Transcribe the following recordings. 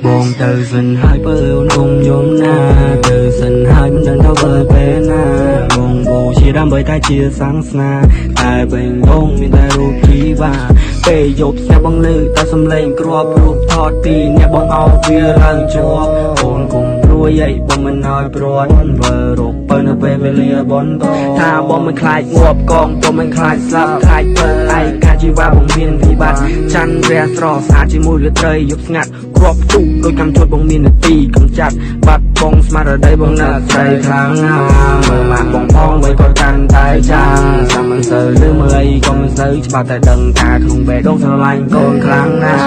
បងទៅសិនហើយបើអូនយំណាទៅសិនហើយមិនដឹងទៅបើពេលណាបងបូជាដើម្បីតែជាសាសនាតែបេងបងមានតែរូបជីវ៉ាពេលយប់ស្ញាប់បងលើតែសំឡេងគ្រាប់រូបថតពីអ្នកបងអោបវាឡើងជាប់អូនគុំព្រួយអីបងមិនឲ្យព្រាត់បើរកបើនៅពេលវេលាបនថាបងមិនខ្លាចងាប់កងបងមិនខ្លាចស្លាប់ខ្លាចទៅឯកាជីវ៉ាបងមានវិបត្តិច័ន្ទរះស្រស់ស្អាតជាមួយរាត្រីយប់ស្ងាត់គ្រាប់ទូដោយកម្មជុតបងមាននទីកំចាត់បាត់បងស្មារតីបងណាស់ស្រីខ្លាំងណាស់មើលម៉ាក់បងផងໄວក៏កាន់តែចាំចាំមិនសូវលឺមើលអីក៏មិនសូវច្បាស់តែដឹងថាក្នុងបេះដូងស្រឡាញ់កូនខ្លាំងណាស់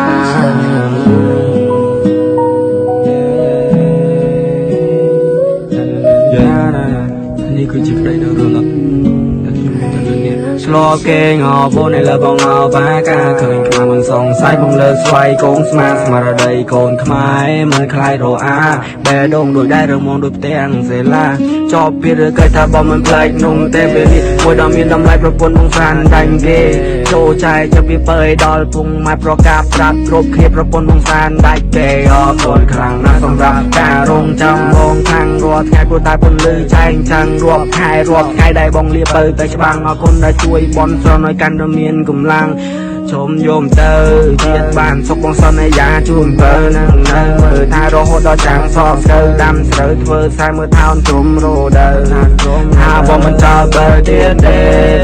នេះគឺជាប្តីនៅរលឹកឆ្លោគេងអបនឯលើបងអបាកាឃើញខ្មៅមិនសង្ស័យបងលើស្វ័យកូនស្មារតីកូនខ្មែរមិនខ្លាយរអាបេះដូងដូចដែររមងដូចផ្ទាំងសេឡាចប់ពីឬកែថាបងមិនផ្លែកនំទេពេលនេះមួយដ៏មានតម្លៃប្រពន្ធបងស្រានដាញ់គេចូលចែកចាប់ពីបើដល់ពុងម៉ែប្រកាសប្រាប់គ្រប់គ្នាប្រពន្ធបងស្រានដាច់គេអរគុណខ្លាំងណាស់សម្រាប់ការរងចាំបងខាងរាល់ថ្ងៃព្រោះតែពន្លឺចែងចាំងរាប់ខែរាប់ថ្ងៃដែលបងលាបើទៅច្បាំងអរគុណដែលជួយបនស្រន់ឲ្យកាន់តែមានកម្លាំងជុំយមទៅទៀតបានសុខបងសន្យាជូនបើនឹងនៅមើលថារហូតដល់ចាំងសពស្រូវដាំស្រូវធ្វើខ្សែមើលថោនជុំរោដើថាបងមិនចោលបើទៀតទេ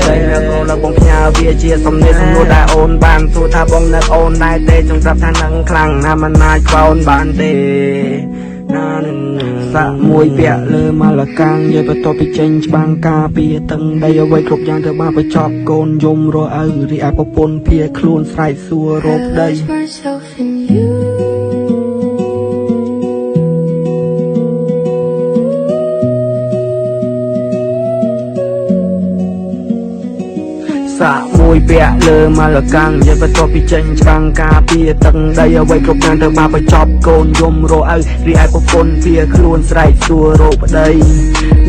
តែនៅគោលបងផ្ញើវាជាសំណេរសំណួរដែលអូនបានសួរថាបងនៅអូនដែរទេចង់ប្រាប់ថានឹងខ្លាំងណាស់មិនអាចបោនបានទេសាក់មួយពាក់លើម៉ាឡាកាំងយាយបន្ទាប់ពីចេញច្បាំងការពារតឹងដីអ្វីគ្រប់យ៉ាងត្រូវបានបញ្ចប់កូនយំរអៅរីឯប្រពន្ធភៀខ្លួនស្រែកសួររកប្តីសាក់មួយពាក់លើម៉ាឡាកាំងយាយបន្ទាប់ពីចេញច្បាំងការពារតឹងដីអ្វីគ្រប់យ៉ាងត្រូវបានបញ្ចប់កូនយំរអៅរីឯប្រពន្ធភៀខ្លួនស្រែកសួររកប្តី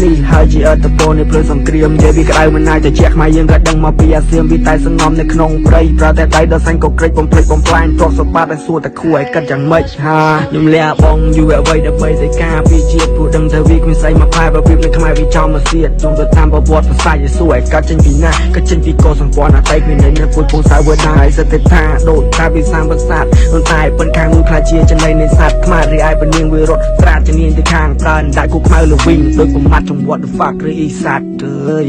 នេះហើយជាអត្តពលនៃព្រឹត្តិសង្គ្រាមយាយវាក្តៅមិនណាយតែជាខ្មែរយើងក៏ដឹងមកពីអាសៀមវាតែសងំនៅក្នុងព្រៃប្រតែដៃដល់សាញ់ក៏ក្រិចបំភ្លេចបំផ្លាញទ្រព្យសម្បត្តិដែលសួរតែគួរឲ្យគិតយ៉ាងម៉េចហាខ្ញុំលះបងយូរអ្វីដើម្បីតែការពីជាតិព្រោះដឹងថាវាគ្មានស្អីមកផ្លែរបៀបនៅខ្មែរវាចំមកសៀតជុំទៅតាមប្រវត្តិសាស្ត្រយេស៊ូឲ្យកាត់ចេញពីណាក៏ចេញពីកោសម្ព័ន្ធអតីតមាននៅពុទ្ធពូសាវតាឲ្យសតិថាដូចថាវិសាមវសាទប៉ុន្តែប៉ុនខាងមួយខ្លាចជាចំណៃនៃសត្វខ្មែររីឯពនាងវារត់ត្រាចនាងទៅខាងប្រើនដាក់គូខ្មៅលវិញដោយបំបត្តិចង្វាត់ the fuck ឬអ៊ីសាត់អើយ